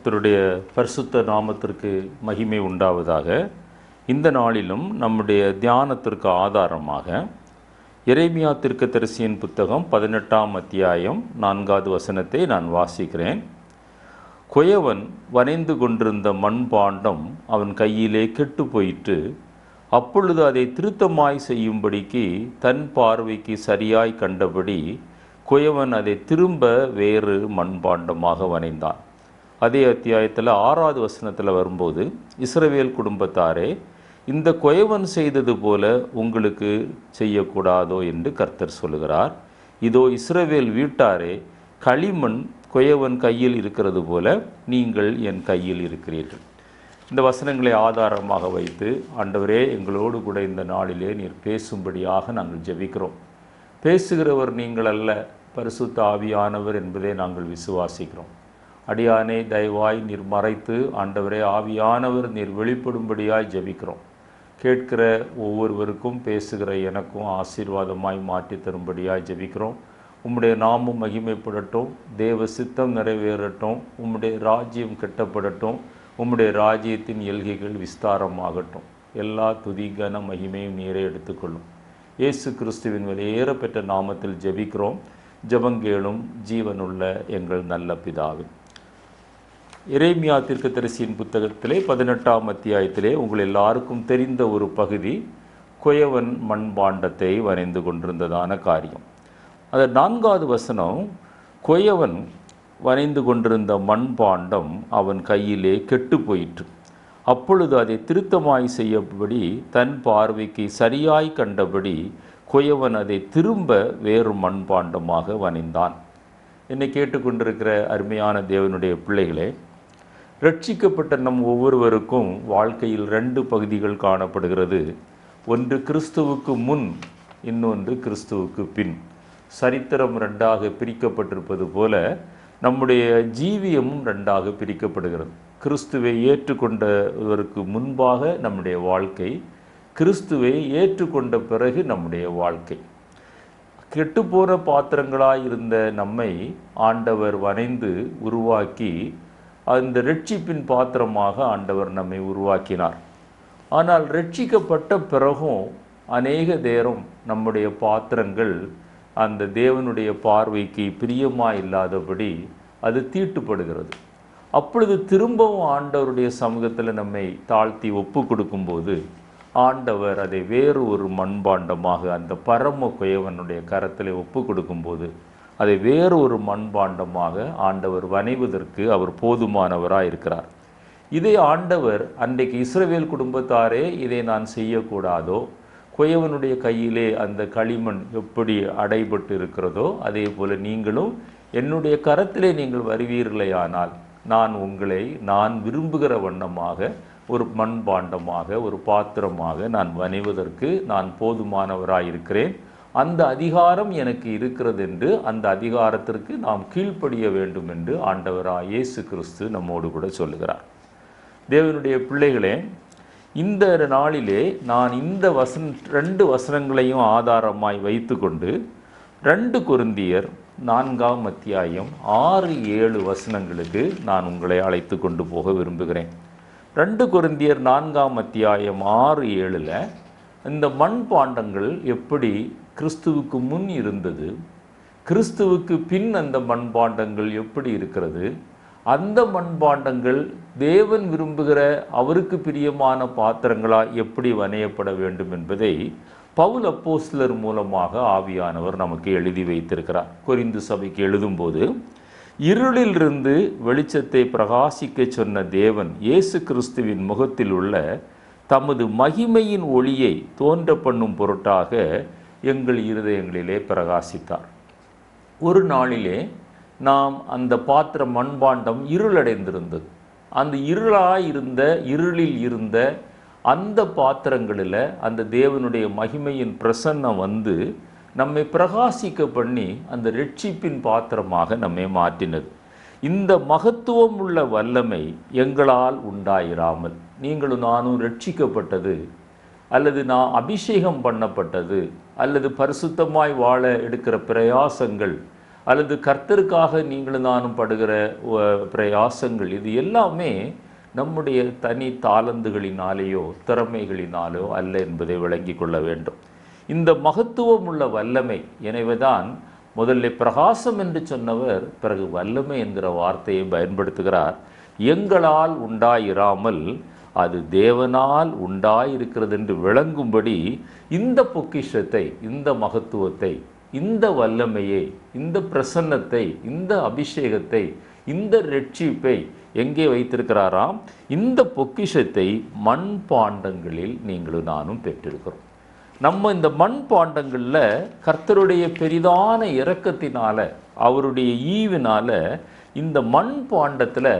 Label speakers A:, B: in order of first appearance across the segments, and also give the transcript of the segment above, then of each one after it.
A: கர்த்தருடைய பரிசுத்த நாமத்திற்கு மகிமை உண்டாவதாக. இந்த நாளிலும் நம்முடைய தியானத்திற்கு ஆதாரமாக எரேமியா தீர்க்கதரிசியின் புத்தகம் 18ஆம் அத்தியாயம் 4வது வசனத்தை நான் வாசிக்கிறேன். குயவன் வரைந்து கொண்டிருந்த மண்பாண்டம் அவன் கையிலே கெட்டு போயிற்று. அப்பொழுது அதை திருத்தமாய் செய்யும்படிக்கு தன் பார்வைக்கு சரியாய் கண்டபடி குயவன் அதை திரும்ப வேறு மண்பாண்டமாக வரைந்தான். அதே அத்தியாயத்தில் 6வது வசனத்தில் வரும்போது, இஸ்ரவேல் குடும்பத்தாரே, இந்த குயவன் செய்தது போல உங்களுக்கு செய்யக்கூடாதோ என்று கர்த்தர் சொல்லுகிறார். இதோ இஸ்ரவேல் வீட்டாரே, களிமண் குயவன் கையில் இருக்கிறது போல நீங்கள் என் கையில் இருக்கிறீர்கள். இந்த வசனங்களை ஆதாரமாக வைத்து, ஆண்டவரே, எங்களோடு கூட இந்த நாளிலே நீர் பேசும்படியாக நாங்கள் ஜெபிக்கிறோம். பேசுகிறவர் நீங்கள் அல்ல, பரிசுத்த ஆவியானவர் என்பதை நாங்கள் விசுவாசிக்கிறோம். அடியானே, தயவாய் நீர் மறைத்து, ஆண்டவரே ஆவியானவர் நீர் வெளிப்படும்படியாய் ஜெபிக்கிறோம். கேட்கிற ஒவ்வொருவருக்கும், பேசுகிற எனக்கும் ஆசீர்வாதமாய் மாற்றி தரும்படியாய் ஜெபிக்கிறோம். உம்முடைய நாமம் மகிமைப்படட்டும், தேவ சித்தம் நிறைவேறட்டும், உம்முடைய ராஜ்யம் கட்டப்படட்டும், உம்முடைய ராஜ்யத்தின் எல்கைகள் விஸ்தாரமாகட்டும். எல்லா துதி கன மகிமையும் நீரே எடுத்துக்கொள்ளும். இயேசு கிறிஸ்துவின் வெளியேற பெற்ற நாமத்தில் ஜெபிக்கிறோம். ஜெபங்கேளும் ஜீவனுள்ள எங்கள் நல்ல பிதாவே. எரேமியா தீர்க்கதரிசியின் புத்தகத்திலே 18ஆம் அத்தியாயத்திலே உங்கள் எல்லாருக்கும் தெரிந்த ஒரு பகுதி, குயவன் மண்பாண்டத்தை வரைந்து கொண்டிருந்ததான காரியம். அது 4வது வசனம், குயவன் வரைந்து கொண்டிருந்த மண்பாண்டம் அவன் கையிலே கெட்டு போயிற்று. அப்பொழுது அதை திருத்தமாய் செய்யபடி தன் பார்வைக்கு சரியாய் கண்டபடி குயவன் அதை திரும்ப வேறு மண்பாண்டமாக வரைந்தான். என்னை கேட்டுக்கொண்டிருக்கிற அருமையான தேவனுடைய பிள்ளைகளே, ரட்சிக்கப்பட்ட நம் ஒவ்வொருவருக்கும் வாழ்க்கையில் 2 பகுதிகள் காணப்படுகிறது. ஒன்று கிறிஸ்துவுக்கு முன், இன்னொன்று கிறிஸ்துவுக்கு பின். சரித்திரம் 2ஆக பிரிக்கப்பட்டிருப்பது போல நம்முடைய ஜீவியமும் 2ஆக பிரிக்கப்படுகிறது. கிறிஸ்துவை ஏற்றுக்கொண்டவருக்கு முன்பாக நம்முடைய வாழ்க்கை, கிறிஸ்துவை ஏற்றுக்கொண்ட பிறகு நம்முடைய வாழ்க்கை. கெட்டுப்போன பாத்திரங்களாய் இருந்த நம்மை ஆண்டவர் வரைந்து உருவாக்கி அந்த ரட்சிப்பின் பாத்திரமாக ஆண்டவர் நம்மை உருவாக்கினார். ஆனால் ரட்சிக்கப்பட்ட பிறகும் அநேக நேரம் நம்முடைய பாத்திரங்கள் அந்த தேவனுடைய பார்வைக்கு பிரியமாக இல்லாதபடி அது தீட்டுப்படுகிறது. அப்பொழுது திரும்பவும் ஆண்டவருடைய சமூகத்தில் நம்மை தாழ்த்தி ஒப்பு கொடுக்கும்போது ஆண்டவர் அதை வேறு ஒரு மண்பாண்டமாக அந்த பரம குயவனுடைய கரத்தில் ஒப்பு கொடுக்கும்போது அதை வேறு ஒரு மண்பாண்டமாக ஆண்டவர் வரைவதற்கு அவர் போதுமானவராக இருக்கிறார். இதை ஆண்டவர் அன்றைக்கு இஸ்ரவேல் குடும்பத்தாரே, இதை நான் செய்யக்கூடாதோ, குயவனுடைய கையிலே அந்த களிமண் எப்படி அடைபட்டு இருக்கிறதோ அதே போல நீங்களும் என்னுடைய கரத்திலே நீங்கள் வருவீர்களேயானால் நான் உங்களை நான் விரும்புகிற வண்ணமாக ஒரு மண்பாண்டமாக, ஒரு பாத்திரமாக நான் வரைவதற்கு நான் போதுமானவராயிருக்கிறேன். அந்த அதிகாரம் எனக்கு இருக்கிறது என்று அந்த அதிகாரத்திற்கு நாம் கீழ்ப்படிய வேண்டும் என்று ஆண்டவராய் இயேசு கிறிஸ்து நம்மோடு கூட சொல்லுகிறார். தேவனுடைய பிள்ளைகளே, இந்த நாளிலே நான் இந்த 2 வசனங்களையும் ஆதாரமாய் வைத்து கொண்டு 2 கொரிந்தியர் 4ஆம் அத்தியாயம் 6-7 வசனங்களுக்கு நான் உங்களை அழைத்து கொண்டு போக விரும்புகிறேன். 2 கொரிந்தியர் 4ஆம் அத்தியாயம் 6-7 இந்த மண்பாண்டங்கள் எப்படி கிறிஸ்துவுக்கு முன் இருந்தது, கிறிஸ்துவுக்கு பின் அந்த மண்பாண்டங்கள் எப்படி இருக்கிறது, அந்த மண்பாண்டங்கள் தேவன் விரும்புகிற அவருக்கு பிரியமான பாத்திரங்களாக எப்படி வரையப்பட வேண்டும் என்பதை பவுல் அப்போஸ்தலர் மூலமாக ஆவியானவர் நமக்கு எழுதி வைத்திருக்கிறார். கொரிந்து சபைக்கு எழுதும்போது, இருளிலிருந்து வெளிச்சத்தை பிரகாசிக்க சொன்ன தேவன் இயேசு கிறிஸ்துவின் முகத்தில் உள்ள தமது மகிமையின் ஒளியை தோன்ற பண்ணும் பொருட்டாக எங்கள் இருதயங்களிலே பிரகாசித்தார். ஒரு நாளிலே நாம் அந்த பாத்திர மண்பாண்டம் இருளடைந்திருந்தது. அந்த இருளில் இருந்த அந்த பாத்திரங்களில் அந்த தேவனுடைய மகிமையின் பிரசன்னம் வந்து நம்மை பிரகாசிக்க பண்ணி அந்த ரட்சிப்பின் பாத்திரமாக நம்மை மாற்றினது. இந்த மகத்துவம் உள்ள வல்லமை எங்களால் உண்டாயிராமல், நீங்களும் நானும் ரட்சிக்கப்பட்டது அல்லது நான் அபிஷேகம் பண்ணப்பட்டது அல்லது பரிசுத்தமாய் வாழ எடுக்கிற பிரயாசங்கள் அல்லது கர்த்தருக்காக நீங்களும் நானும் படுகிற பிரயாசங்கள், இது எல்லாமே நம்முடைய தனி தாளந்துகளினாலேயோ திறமைகளினாலோ அல்ல என்பதை விளங்கி கொள்ள வேண்டும். இந்த மகத்துவம் உள்ள வல்லமை, எனவேதான் முதல்ல பிரகாசம் என்று சொன்னவர் பிறகு வல்லமை என்கிற வார்த்தையை பயன்படுத்துகிறார். எங்களால் உண்டாயிராமல் அது தேவனால் உண்டாயிருக்கிறது என்று விளங்கும்படி இந்த பொக்கிஷத்தை, இந்த மகத்துவத்தை, இந்த வல்லமையை, இந்த பிரசன்னத்தை, இந்த அபிஷேகத்தை, இந்த ரட்சிப்பை எங்கே வைத்திருக்கிறாராம்? இந்த பொக்கிஷத்தை மண் பாண்டங்களில் நீங்களும் நானும் பெற்றிருக்கிறோம். நம்ம இந்த மண் பாண்டங்களில் கர்த்தருடைய பெரிதான இரக்கத்தினால, அவருடைய ஈவினால இந்த மண் பாண்டத்தில்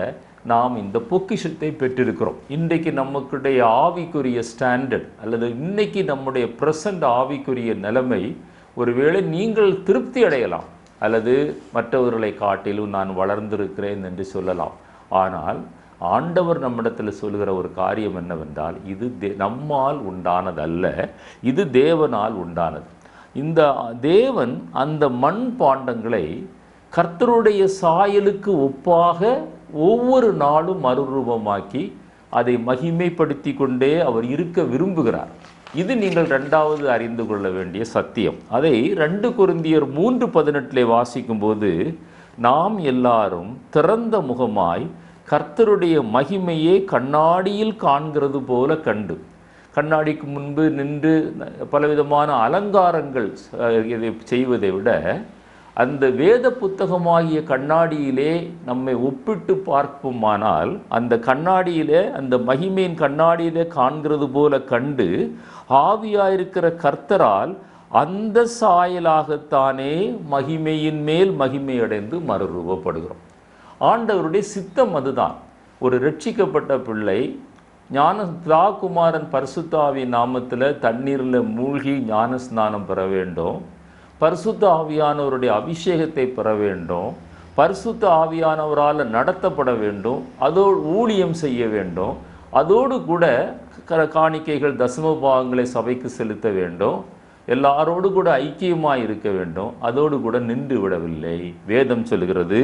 A: நாம் இந்த பொக்கிஷத்தை பெற்றிருக்கிறோம். இன்றைக்கு நமக்குடைய ஆவிக்குரிய ஸ்டாண்டர்ட் அல்லது இன்னைக்கு நம்முடைய ப்ரெசண்ட் ஆவிக்குரிய நிலைமை, ஒருவேளை நீங்கள் திருப்தி அடையலாம் அல்லது மற்றவர்களை காட்டிலும் நான் வளர்ந்திருக்கிறேன் என்று சொல்லலாம். ஆனால் ஆண்டவர் நம்மிடத்தில் சொல்கிற ஒரு காரியம் என்னவென்றால், இது நம்மால் உண்டானதல்ல, இது தேவனால் உண்டானது. இந்த தேவன் அந்த மண் பாண்டங்களை கர்த்தருடைய சாயலுக்கு ஒப்பாக ஒவ்வொரு நாளும் மறுரூபமாக்கி அதை மகிமைப்படுத்தி கொண்டே அவர் இருக்க விரும்புகிறார். இது நீங்கள் இரண்டாவது அறிந்து கொள்ள வேண்டிய சத்தியம். அதை 2 கொரிந்தியர் 3:18 வாசிக்கும்போது, நாம் எல்லாரும் திறந்த முகமாய் கர்த்தருடைய மகிமையை கண்ணாடியில் காண்கிறது போல கண்டு, கண்ணாடிக்கு முன்பு நின்று பலவிதமான அலங்காரங்கள் செய்வதை விட அந்த வேத புத்தகமாகிய கண்ணாடியிலே நம்மை ஒப்பிட்டு பார்ப்போமானால், அந்த கண்ணாடியிலே, அந்த மகிமையின் கண்ணாடியிலே காண்கிறது போல கண்டு ஆவியாயிருக்கிற கர்த்தரால் அந்த சாயலாகத்தானே மகிமையின் மேல் மகிமை அடைந்து மறுரூபப்படுகிறோம். ஆண்டவருடைய சித்தம் அதுதான். ஒரு ரட்சிக்கப்பட்ட பிள்ளை குமாரன் பரிசுத்த நாமத்தில் தண்ணீரில் மூழ்கி ஞான ஸ்நானம் பெற வேண்டும், பரிசுத்த ஆவியானவருடைய அபிஷேகத்தை பெற வேண்டும், பரிசுத்த ஆவியானவரால் நடத்தப்பட வேண்டும், அதோடு ஊழியம் செய்ய வேண்டும், அதோடு கூட காணிக்கைகள் தசம பாகங்களை சபைக்கு செலுத்த வேண்டும், எல்லாரோடு கூட ஐக்கியமாக இருக்க வேண்டும். அதோடு கூட நின்று விடவில்லை. வேதம் சொல்கிறது,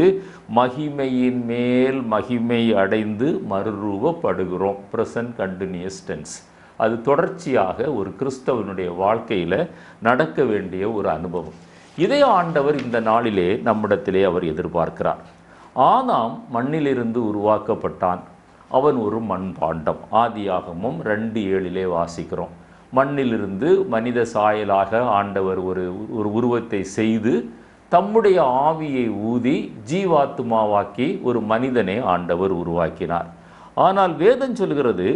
A: மகிமையின் மேல் மகிமை அடைந்து மறுரூபப்படுகிறோம். Present continuous tense. அது தொடர்ச்சியாக ஒரு கிறிஸ்தவனுடைய வாழ்க்கையில் நடக்க வேண்டிய ஒரு அனுபவம். இதை ஆண்டவர் இந்த நாளிலே நம்மிடத்திலே அவர் எதிர்பார்க்கிறார். ஆதாம் மண்ணிலிருந்து உருவாக்கப்பட்டான். அவன் ஒரு மண் பாண்டம். ஆதியாகமம் 2:7 வாசிக்கிறோம். மண்ணிலிருந்து மனித சாயலாக ஆண்டவர் ஒரு உருவத்தை செய்து தம்முடைய ஆவியை ஊதி ஜீவாத்மாவாக்கி ஒரு மனிதனை ஆண்டவர் உருவாக்கினார். ஆனால் வேதம் சொல்கிறது,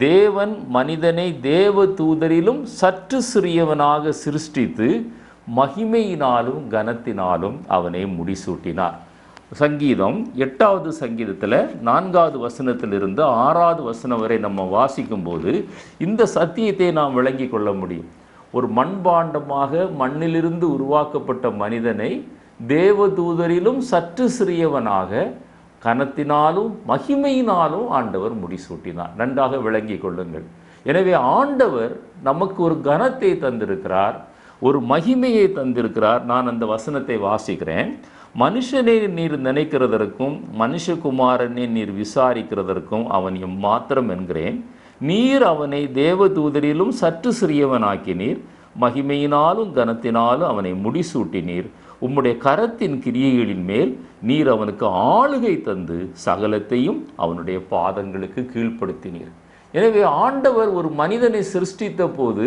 A: தேவன் மனிதனை தேவ தூதரிலும் சற்று சிறியவனாக சிருஷ்டித்து மகிமையினாலும் கனத்தினாலும் அவனை முடிசூட்டினார். சங்கீதம் 8வது சங்கீதத்தில் 4வது வசனத்திலிருந்து 6வது வசனம் வரை நம்ம வாசிக்கும்போது இந்த சத்தியத்தை நாம் விளங்கி கொள்ள முடியும். ஒரு மண்பாண்டமாக மண்ணிலிருந்து உருவாக்கப்பட்ட மனிதனை தேவதூதரிலும் சற்று சிறியவனாக கனத்தினாலும் மகிமையினாலும் ஆண்டவர் முடிசூட்டினார். நன்றாக விளங்கி கொள்ளுங்கள். எனவே ஆண்டவர் நமக்கு ஒரு கனத்தை தந்திருக்கிறார், ஒரு மகிமையை தந்திருக்கிறார். நான் அந்த வசனத்தை வாசிக்கிறேன். மனுஷனை நீர் நினைக்கிறதற்கும் மனுஷகுமாரனை நீர் விசாரிக்கிறதற்கும் அவன் எம்மாத்திரம் என்கிறேன். நீர் அவனை தேவதூதரிலும் சற்று சிறியவனாக்கினீர், மகிமையினாலும் கனத்தினாலும் அவனை முடிசூட்டினீர். உம்முடைய கரத்தின் கிரியைகளின் மேல் நீர் அவனுக்கு ஆளுகை தந்து சகலத்தையும் அவனுடைய பாதங்களுக்கு கீழ்ப்படுத்தினீர். எனவே ஆண்டவர் ஒரு மனிதனை சிருஷ்டித்த போது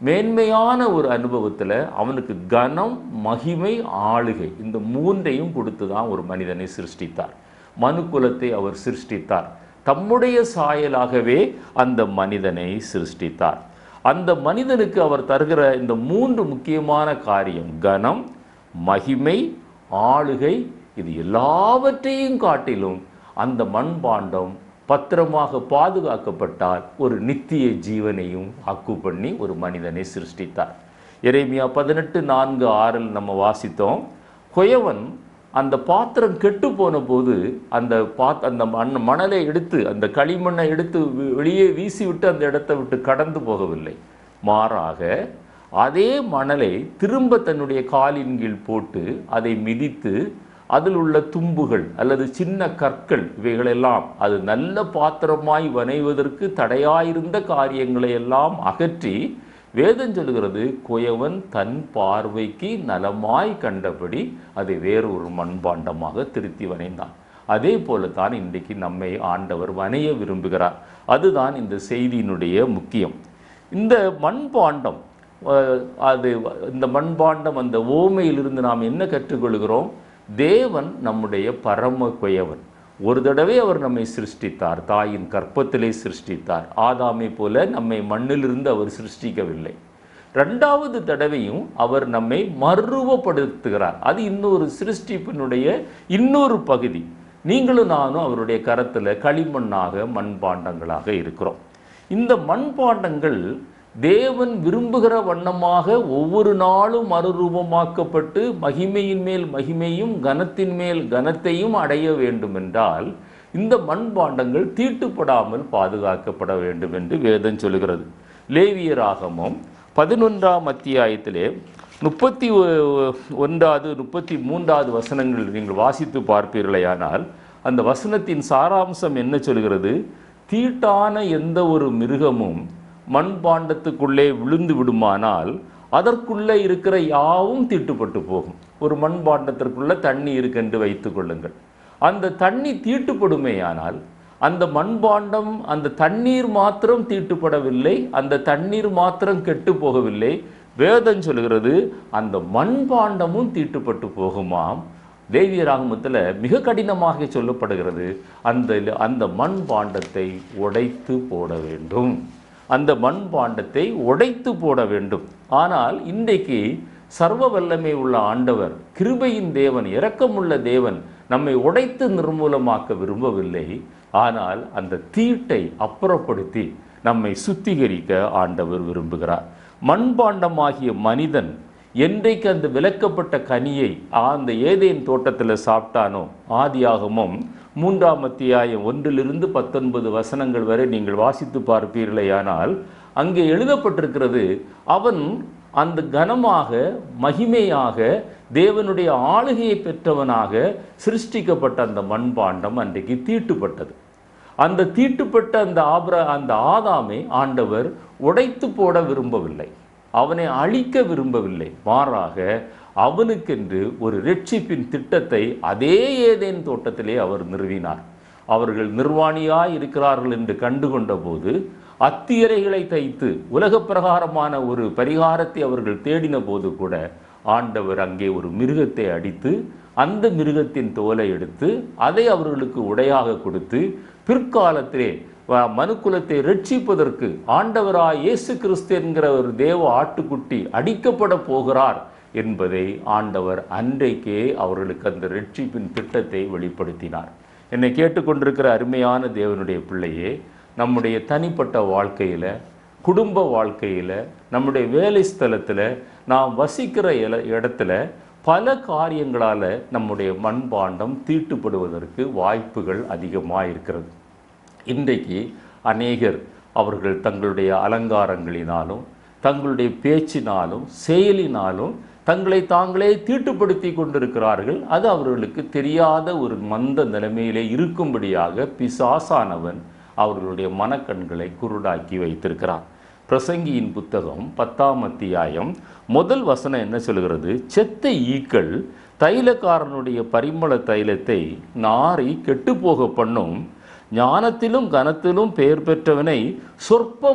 A: மேன்மையான ஒரு அனுபவத்தில் அவனுக்கு கனம், மகிமை, ஆளுகை, இந்த 3ஐயும் கொடுத்து தான் ஒரு மனிதனை சிருஷ்டித்தார். மனுக்குலத்தை அவர் சிருஷ்டித்தார். தம்முடைய சாயலாகவே அந்த மனிதனை சிருஷ்டித்தார். அந்த மனிதனுக்கு அவர் தருகிற இந்த 3 முக்கியமான காரியம், கனம், மகிமை, ஆளுகை, இது எல்லாவற்றையும் காட்டிலும் அந்த மண்பாண்டம் பத்திரமாக பாதுகாக்கப்பட்டால் ஒரு நித்திய ஜீவனையும் அக்கு பண்ணி ஒரு மனிதனை சிருஷ்டித்தார். எரேமியா 18:4-6 நம்ம வாசித்தோம். குயவன் அந்த பாத்திரம் கெட்டு போன போது அந்த மணலை எடுத்து, அந்த களிமண்ணை எடுத்து வெளியே வீசிவிட்டு அந்த இடத்தை விட்டு கடந்து போகவில்லை. மாறாக அதே மணலை திரும்ப தன்னுடைய காலின் கீழ் போட்டு அதை மிதித்து அதில் உள்ள தும்புகள் அல்லது சின்ன கற்கள் இவைகளெல்லாம் அது நல்ல பாத்திரமாய் வனைவதற்கு தடையாயிருந்த காரியங்களை எல்லாம் அகற்றி வேதம் சொல்கிறது குயவன் தன் பார்வைக்கு நலமாய் கண்டபடி அதை வேறொரு மண்பாண்டமாக திருத்தி வனைந்தான். அதே போல தான் இன்றைக்கு நம்மை ஆண்டவர் வனைய விரும்புகிறார். அதுதான் இந்த செய்தியினுடைய முக்கியம். இந்த மண்பாண்டம் இந்த மண்பாண்டம் அந்த ஓமையிலிருந்து நாம் என்ன கற்றுக்கொள்கிறோம்? தேவன் நம்முடைய பரம குயவன். ஒரு தடவை அவர் நம்மை சிருஷ்டித்தார், தாயின் கற்பத்திலே சிருஷ்டித்தார். ஆதாமை போல நம்மை மண்ணிலிருந்து அவர் சிருஷ்டிக்கவில்லை. 2வது தடவையும் அவர் நம்மை மறுரூபப்படுத்துகிறார். அது இன்னொரு சிருஷ்டிப்பினுடைய இன்னொரு பகுதி. நீங்களும் நானும் அவருடைய கரத்தில் களிமண்ணாக மண்பாண்டங்களாக இருக்கிறோம். இந்த மண்பாண்டங்கள் தேவன் விரும்புகிற வண்ணமாக ஒவ்வொரு நாளும் மறுரூபமாக்கப்பட்டு மகிமையின் மேல் மகிமையும் கனத்தின் மேல் கனத்தையும் அடைய வேண்டும் என்றால் இந்த மண்பாண்டங்கள் தீட்டுப்படாமல் பாதுகாக்கப்பட வேண்டும் என்று வேதம் சொல்கிறது. லேவியராகமம் 11ஆம் அத்தியாயத்திலே 31வது 33வது வசனங்கள் நீங்கள் வாசித்து பார்ப்பீர்களேயானால் அந்த வசனத்தின் சாராம்சம் என்ன சொல்கிறது? தீட்டான எந்த ஒரு மிருகமும் மண்பாண்டத்துக்குள்ளே விழுந்து விடுமானால் அதற்குள்ளே இருக்கிற யாவும் தீட்டுப்பட்டு போகும். ஒரு மண்பாண்டத்திற்குள்ள தண்ணி இருக்கென்று வைத்துக் கொள்ளுங்கள். அந்த தண்ணி தீட்டுப்படுமேயானால் அந்த மண்பாண்டம் அந்த தண்ணீர் மாத்திரம் தீட்டுப்படவில்லை, அந்த தண்ணீர் மாத்திரம் கெட்டு போகவில்லை. வேதம் சொல்கிறது அந்த மண்பாண்டமும் தீட்டுப்பட்டு போகுமாம். லேவியராகமத்தில் மிக கடினமாக சொல்லப்படுகிறது, அந்த மண்பாண்டத்தை உடைத்து போட வேண்டும், அந்த மண்பாண்டத்தை உடைத்து போட வேண்டும். ஆனால் இன்றைக்கு சர்வ வல்லமை உள்ள ஆண்டவர், கிருபையின் தேவன், இரக்கமுள்ள தேவன் நம்மை உடைத்து நிர்மூலமாக்க விரும்பவில்லை. ஆனால் அந்த தீட்டை அப்புறப்படுத்தி நம்மை சுத்திகரிக்க ஆண்டவர் விரும்புகிறார். மண்பாண்டமாகிய மனிதன் என்றைக்கு அந்த விலக்கப்பட்ட கனியை அந்த ஏதேன் தோட்டத்தில் சாப்பிட்டானோ, ஆதியாகமம் 3ஆம் அத்தியாயம் 1லிருந்து 19 வசனங்கள் வரை நீங்கள் வாசித்து பார்ப்பீர்களேயானால் அங்கே எழுதப்பட்டிருக்கிறது, அவன் அந்த கனமாக மகிமையாக தேவனுடைய ஆளுகையை பெற்றவனாக சிருஷ்டிக்கப்பட்ட அந்த மண்பாண்டம் அன்றைக்கு தீட்டுப்பட்டது. அந்த தீட்டுப்பட்ட அந்த ஆதாமை ஆண்டவர் உடைத்து போட விரும்பவில்லை, அவனை அழிக்க விரும்பவில்லை. மாறாக அவனுக்கென்று ஒரு இரட்சிப்பின் திட்டத்தை அதே ஏதேன் தோட்டத்திலே அவர் நிறுவினார். அவர்கள் நிர்வாணியாய் இருக்கிறார்கள் என்று கண்டுகொண்ட போது அத்தியரைகளை தைத்து உலக பிரகாரமான ஒரு பரிகாரத்தை அவர்கள் தேடின போது கூட ஆண்டவர் அங்கே ஒரு மிருகத்தை அடித்து அந்த மிருகத்தின் தோலை எடுத்து அதை அவர்களுக்கு உடையாக கொடுத்து பிற்காலத்திலே மனுக்குலத்தை ரட்சிப்பதற்கு ஆண்டவராய் இயேசு கிறிஸ்து என்கிற ஒரு தேவ ஆட்டுக்குட்டி அடிக்கப்பட போகிறார் என்பதை ஆண்டவர் அன்றைக்கே அவர்களுக்கு அந்த ரட்சிப்பின் திட்டத்தை வெளிப்படுத்தினார். என்னை கேட்டுக்கொண்டிருக்கிற அருமையான தேவனுடைய பிள்ளையே, நம்முடைய தனிப்பட்ட வாழ்க்கையில், குடும்ப வாழ்க்கையில், நம்முடைய வேலை ஸ்தலத்தில், நாம் வசிக்கிற இடத்துல பல காரியங்களால் நம்முடைய மண்பாண்டம் தீட்டுப்படுவதற்கு வாய்ப்புகள் அதிகமாக இருக்கிறது. இன்றைக்கு அநேகர் அவர்கள் தங்களுடைய அலங்காரங்களினாலும் தங்களுடைய பேச்சினாலும் செயலினாலும் தங்களை தாங்களே தீட்டுப்படுத்தி கொண்டிருக்கிறார்கள். அது அவர்களுக்கு தெரியாத ஒரு மந்த நிலைமையிலே இருக்கும்படியாக பிசாசானவன் அவர்களுடைய மனக்கண்களை குருடாக்கி வைத்திருக்கிறான். பிரசங்கியின் புத்தகம் 10ஆம் அத்தியாயம் 1 வசனம் என்ன சொல்கிறது? செத்த ஈக்கள் தைலக்காரனுடைய பரிமள தைலத்தை நாரி கெட்டுப்போக பண்ணும், ஞானத்திலும் கனத்திலும் பெயர் பெற்றவனை சொற்ப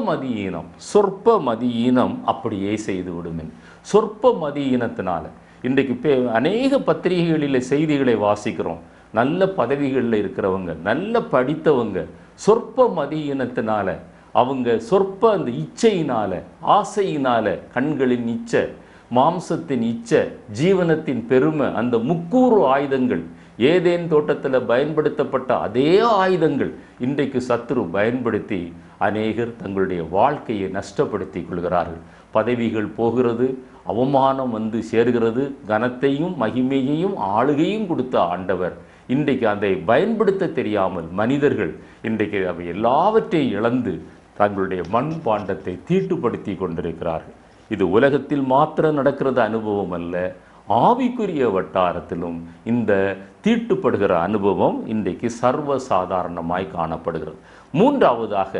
A: மதியீனம் அப்படியே செய்து விடுமென். சொற்ப மதியீனத்தினால இன்றைக்கு அநேக பத்திரிகைகளில் செய்திகளை வாசிக்கிறோம். நல்ல பதவிகளில் இருக்கிறவங்க, நல்ல படித்தவங்க, சொற்ப மதியீனத்தினால அவங்க சொற்ப அந்த இச்சையினால, ஆசையினால, கண்களின் இச்சை, மாம்சத்தின் இச்சை, ஜீவனத்தின் பெருமை, அந்த முக்கூறு ஆயுதங்கள், ஏதேன் தோட்டத்தில் பயன்படுத்தப்பட்ட அதே ஆயுதங்கள் இன்றைக்கு சத்துரு பயன்படுத்தி அநேகர் தங்களுடைய வாழ்க்கையை நஷ்டப்படுத்தி கொள்கிறார்கள். பதவிகள் போகிறது, அவமானம் வந்து சேர்கிறது. கனத்தையும் மகிமையையும் ஆளுகையும் கொடுத்த ஆண்டவர் இன்றைக்கு அதை பயன்படுத்த தெரியாமல் மனிதர்கள் இன்றைக்கு அவை எல்லாவற்றையும் இழந்து தங்களுடைய மண்பாண்டத்தை தீட்டுப்படுத்தி கொண்டிருக்கிறார்கள். இது உலகத்தில் மாத்திரம் நடக்கிறது அனுபவம் அல்ல, ஆவிக்குரிய வட்டாரத்திலும் இந்த தீட்டுப்படுகிற அனுபவம் இன்றைக்கு சர்வசாதாரணமாய் காணப்படுகிறது. மூன்றாவதாக,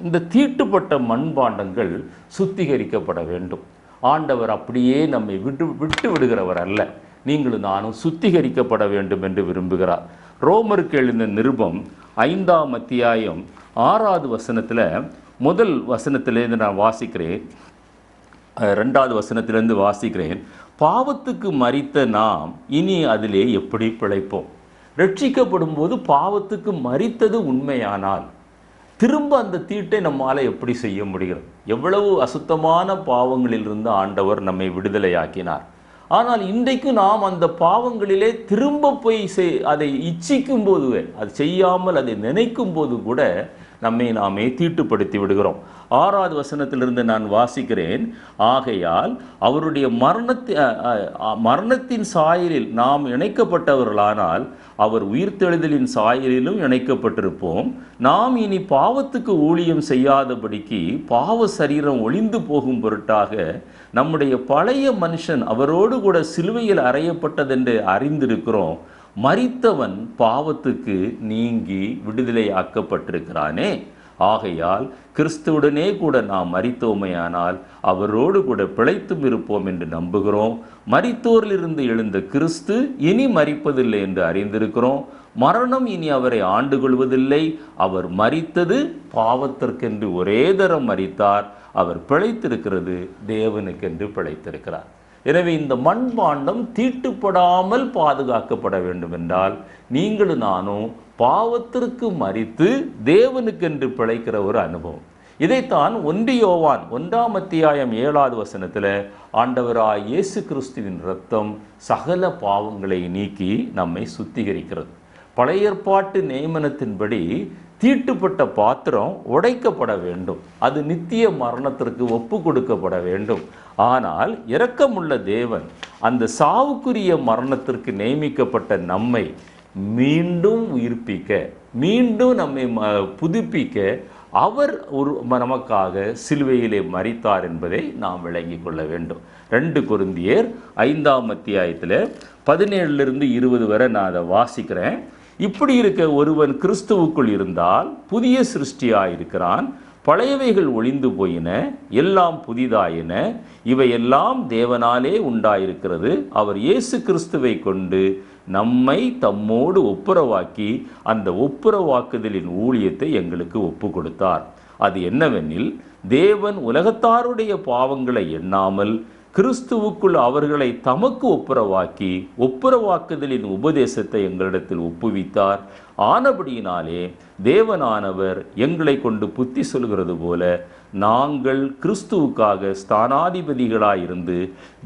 A: இந்த தீட்டுப்பட்ட மண்பாண்டங்கள் சுத்திகரிக்கப்பட வேண்டும். ஆண்டவர் அப்படியே நம்மை விட்டு விடுகிறவர் அல்ல, நீங்களும் நானும் சுத்திகரிக்கப்பட வேண்டும் என்று விரும்புகிறார். ரோமருக்கு எழுந்த நிருபம் 5ஆம் அத்தியாயம் 6வது வசனத்தில், முதல் வசனத்திலேருந்து நான் வாசிக்கிறேன், 2வது வசனத்திலிருந்து வாசிக்கிறேன். பாவத்துக்கு மரித்த நாம் இனி அதிலே எப்படி பிழைப்போம்? ரட்சிக்கப்படும் போது பாவத்துக்கு மரித்தது உண்மையானால் திரும்ப அந்த தீட்டை நம்மால் எப்படி செய்ய முடிகிறது? எவ்வளவு அசுத்தமான பாவங்களிலிருந்து ஆண்டவர் நம்மை விடுதலையாக்கினார். ஆனால் இன்றைக்கு நாம் அந்த பாவங்களிலே திரும்ப போய் அதை இச்சிக்கும் போது, அது செய்யாமல் அதை நினைக்கும் போது கூட நம்மை நாமே தீட்டுப்படுத்தி விடுகிறோம். 6வது வசனத்திலிருந்து நான் வாசிக்கிறேன். ஆகையால் அவருடைய மரணத்தின் சாயலில் நாம் இணைக்கப்பட்டவர்களானால் அவர் உயிர்த்தெழுதலின் சாயலிலும் இணைக்கப்பட்டிருப்போம். நாம் இனி பாவத்துக்கு ஊழியம் செய்யாதபடிக்கு பாவ சரீரம் ஒளிந்து போகும் பொருட்டாக நம்முடைய பழைய மனுஷன் அவரோடு கூட சிலுவையில் அறையப்பட்டதென்று அறிந்திருக்கிறோம். மரித்தவன் பாவத்துக்கு நீங்கி விடுதலை ஆக்கப்பட்டிருக்கிறானே. ஆகையால் கிறிஸ்துவுடனே கூட நாம் மரித்தோமையானால் அவரோடு கூட பிழைத்தும் இருப்போம் என்று நம்புகிறோம். மரித்தோரிலிருந்து எழுந்த கிறிஸ்து இனி மரிப்பதில்லை என்று அறிந்திருக்கிறோம். மரணம் இனி அவரை ஆண்டு கொள்வதில்லை. அவர் மரித்தது பாவத்திற்கென்று ஒரே தரம் மரித்தார். அவர் பிழைத்திருக்கிறது தேவனுக்கென்று பிழைத்திருக்கிறார். எனவே இந்த மண்பாண்டம் தீட்டுப்படாமல் பாதுகாக்கப்பட வேண்டும் என்றால் நீங்களும் நானும் பாவத்திற்கு மரித்து தேவனுக்கென்று பிழைக்கிற ஒரு அனுபவம். இதைத்தான் 1 யோவான் 1ஆம் அத்தியாயம் 7வது வசனத்தில் ஆண்டவராய் இயேசு கிறிஸ்துவின் இரத்தம் சகல பாவங்களை நீக்கி நம்மை சுத்திகரிக்கிறது. பழைய ஏற்பாட்டு நியமனத்தின்படி தீட்டுப்பட்ட பாத்திரம் உடைக்கப்பட வேண்டும், அது நித்திய மரணத்திற்கு ஒப்பு கொடுக்கப்பட வேண்டும். ஆனால் இரக்கமுள்ள தேவன் அந்த சாவுக்குரிய மரணத்திற்கு நியமிக்கப்பட்ட நம்மை மீண்டும் உயிர்ப்பிக்க, மீண்டும் நம்மை புதுப்பிக்க அவர் நமக்காக சிலுவையிலே மரித்தார் என்பதை நாம் விளங்கிக் கொள்ள வேண்டும். 2 கொரிந்தியர் 5ஆம் அத்தியாயத்தில் 17லிருந்து 20 வரை நான் அதை வாசிக்கிறேன். இப்படி இருக்க ஒருவன் கிறிஸ்துவுக்குள் இருந்தால் புதிய சிருஷ்டியாயிருக்கிறான். பழையவைகள் ஒளிந்து போயின, எல்லாம் புதிதாயின. இவையெல்லாம் தேவனாலே உண்டாயிருக்கிறது. அவர் இயேசு கிறிஸ்துவை கொண்டு நம்மை தம்மோடு ஒப்புரவாக்கி அந்த ஒப்புரவாக்குதலின் ஊழியத்தை எங்களுக்கு ஒப்பு கொடுத்தார். அது என்னவெனில், தேவன் உலகத்தாருடைய பாவங்களை எண்ணாமல் கிறிஸ்துவுக்குள் அவர்களை தமக்கு ஒப்புரவாக்கி ஒப்புரவாக்குதலின் உபதேசத்தை எங்களிடத்தில் ஒப்புவித்தார். ஆனபடியினாலே தேவனானவர் எங்களை கொண்டு புத்தி சொல்கிறது போல நாங்கள் கிறிஸ்துவுக்காக ஸ்தானாதிபதிகளாயிருந்து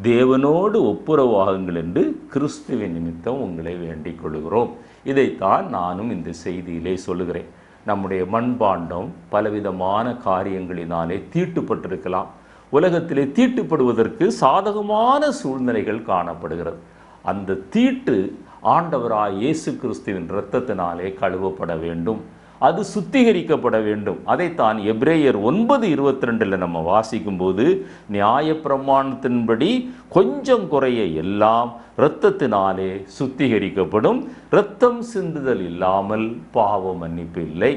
A: தேவனோடு ஒப்புரவாகுங்கள் என்று கிறிஸ்துவின் நிமித்தம் உங்களை வேண்டிக் கொள்கிறோம். இதைத்தான் நானும் இந்த செய்தியிலே சொல்லுகிறேன். நம்முடைய மண்பாண்டம் பலவிதமான காரியங்களினாலே தீட்டுப்பட்டிருக்கலாம். உலகத்திலே தீட்டுப்படுவதற்கு சாதகமான சூழ்நிலைகள் காணப்படுகிறது. அந்த தீட்டு ஆண்டவராய் இயேசு கிறிஸ்துவின் இரத்தத்தினாலே கழுவப்பட வேண்டும், அது சுத்திகரிக்கப்பட வேண்டும். அதைத்தான் எபிரேயர் 9:22 நம்ம வாசிக்கும்போது, நியாயப்பிரமாணத்தின்படி கொஞ்சம் குறைய எல்லாம் இரத்தத்தினாலே சுத்திகரிக்கப்படும், இரத்தம் சிந்துதல் இல்லாமல் பாவ மன்னிப்பு இல்லை.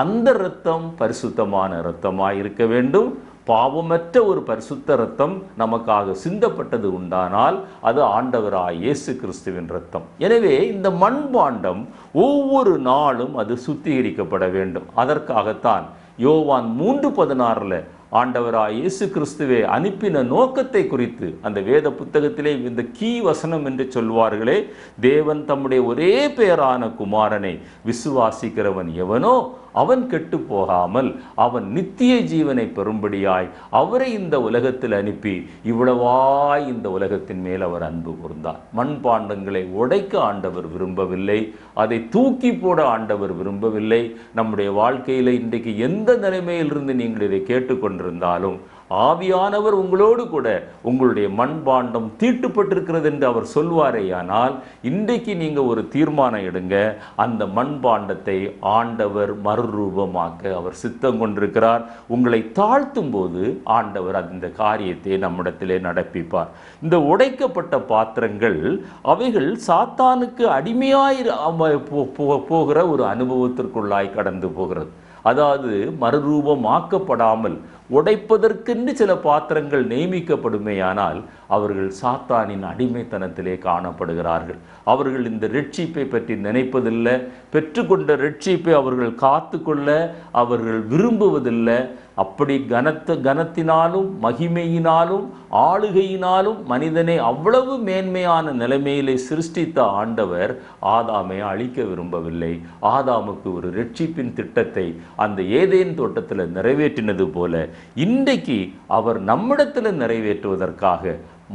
A: அந்த இரத்தம் பரிசுத்தமான இரத்தமாய் இருக்க வேண்டும். பாவமற்ற ஒரு பரிசுத்த இரத்தம் நமக்காக சிந்தப்பட்டது உண்டானால் அது ஆண்டவராய் இயேசு கிறிஸ்துவின் இரத்தம். எனவே இந்த மண்பாண்டம் ஒவ்வொரு நாளும் அது சுத்திகரிக்கப்பட வேண்டும். அதற்காகத்தான் யோவான் 3:16 ஆண்டவராய் இயேசு கிறிஸ்துவை அனுப்பின நோக்கத்தை குறித்து அந்த வேத புத்தகத்திலே இந்த கீ வசனம் என்று சொல்வார்களே, தேவன் தம்முடைய ஒரே பேரான குமாரனை விசுவாசிக்கிறவன் எவனோ அவன் கெட்டு போகாமல் அவன் நித்திய ஜீவனை பெறும்படியாய் அவரை இந்த உலகத்தில் அனுப்பி இவ்வளவாய் இந்த உலகத்தின் மேல் அவர் அன்பு கூர்ந்தார். மண்பாண்டங்களை உடைக்க ஆண்டவர் விரும்பவில்லை, அதை தூக்கி போட ஆண்டவர் விரும்பவில்லை. நம்முடைய வாழ்க்கையில் இன்றைக்கு எந்த நிலைமையிலிருந்து நீங்கள் இதை கேட்டுக்கொண்டிருந்தாலும் ஆவியானவர் உங்களோடு கூட உங்களுடைய மண்பாண்டம் தீட்டுப்பட்டிருக்கிறது என்று அவர் சொல்வாரேயானால், இன்றைக்கு நீங்க ஒரு தீர்மானம் எடுங்க. அந்த மண்பாண்டத்தை ஆண்டவர் மறுரூபமாக்க அவர் சித்தம் கொண்டிருக்கிறார். உங்களை தாழ்த்தும் போது ஆண்டவர் அந்த காரியத்தை நம்மிடத்திலே நடப்பிப்பார். இந்த உடைக்கப்பட்ட பாத்திரங்கள் அவைகள் சாத்தானுக்கு அடிமையாய் போகிற ஒரு அனுபவத்திற்குள்ளாய் கடந்து போகிறது. அதாவது மறுரூபமாக்கப்படாமல் உடைப்பதற்கென்று சில பாத்திரங்கள் நியமிக்கப்படுமேயானால் அவர்கள் சாத்தானின் அடிமைத்தனத்திலே காணப்படுகிறார்கள். அவர்கள் இந்த ரட்சிப்பை பற்றி நினைப்பதில்லை. பெற்றுக்கொண்ட ரட்சிப்பை அவர்கள் காத்து கொள்ள அவர்கள் விரும்புவதில்லை. அப்படி கனத்தினாலும் மகிமையினாலும் ஆளுகையினாலும் மனிதனை அவ்வளவு மேன்மையான நிலைமையிலே சிருஷ்டித்த ஆண்டவர் ஆதாமை அழிக்க விரும்பவில்லை. ஆதாமுக்கு ஒரு ரட்சிப்பின் திட்டத்தை அந்த ஏதேன் தோட்டத்தில் நிறைவேற்றினது போல இன்றைக்கு அவர் நம்மிடத்தில் நிறைவேற்றுவதற்காக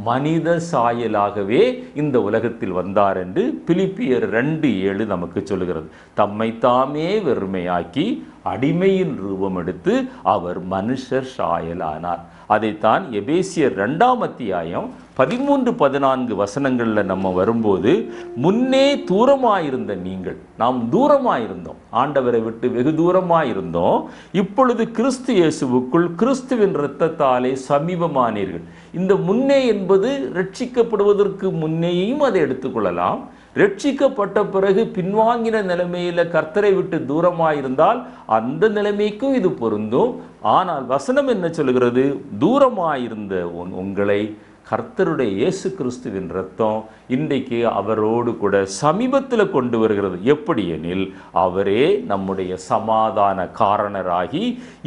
A: மனித சாயலாகவே இந்த உலகத்தில் வந்தார் என்று பிலிப்பியர் 2:7 நமக்கு சொல்கிறது. தம்மை தாமே வெறுமையாக்கி அடிமையின் ரூபம் எடுத்து அவர் மனுஷர் சாயலானார். அதைத்தான் எபேசியர் 2:13-14 வசனங்களில் நம்ம வரும்போது, முன்னே தூரமாயிருந்த நீங்கள், நாம் தூரமாயிருந்தோம், ஆண்டவரை விட்டு வெகு தூரமாயிருந்தோம், இப்பொழுது கிறிஸ்து இயேசுவுக்குள் கிறிஸ்துவின் இரத்தத்தாலே சமீபமானீர்கள். இந்த முன்னே என்பது ரட்சிக்கப்படுவதற்கு முன்னேயும் அதை எடுத்துக்கொள்ளலாம். ரட்சிக்கப்பட்ட பிறகு பின்வாங்கின நிலைமையில கர்த்தரை விட்டு தூரமாயிருந்தால் அந்த நிலைமைக்கும் இது பொருந்தும். ஆனால் வசனம் என்ன சொல்கிறது? தூரமாயிருந்த உங்களை கர்த்தருடைய இயேசு கிறிஸ்துவின் இரத்தம் இன்றைக்கு அவரோடு கூட சமீபத்தில் கொண்டு வருகிறது. எப்படி எனில், அவரே நம்முடைய சமாதான காரணராகி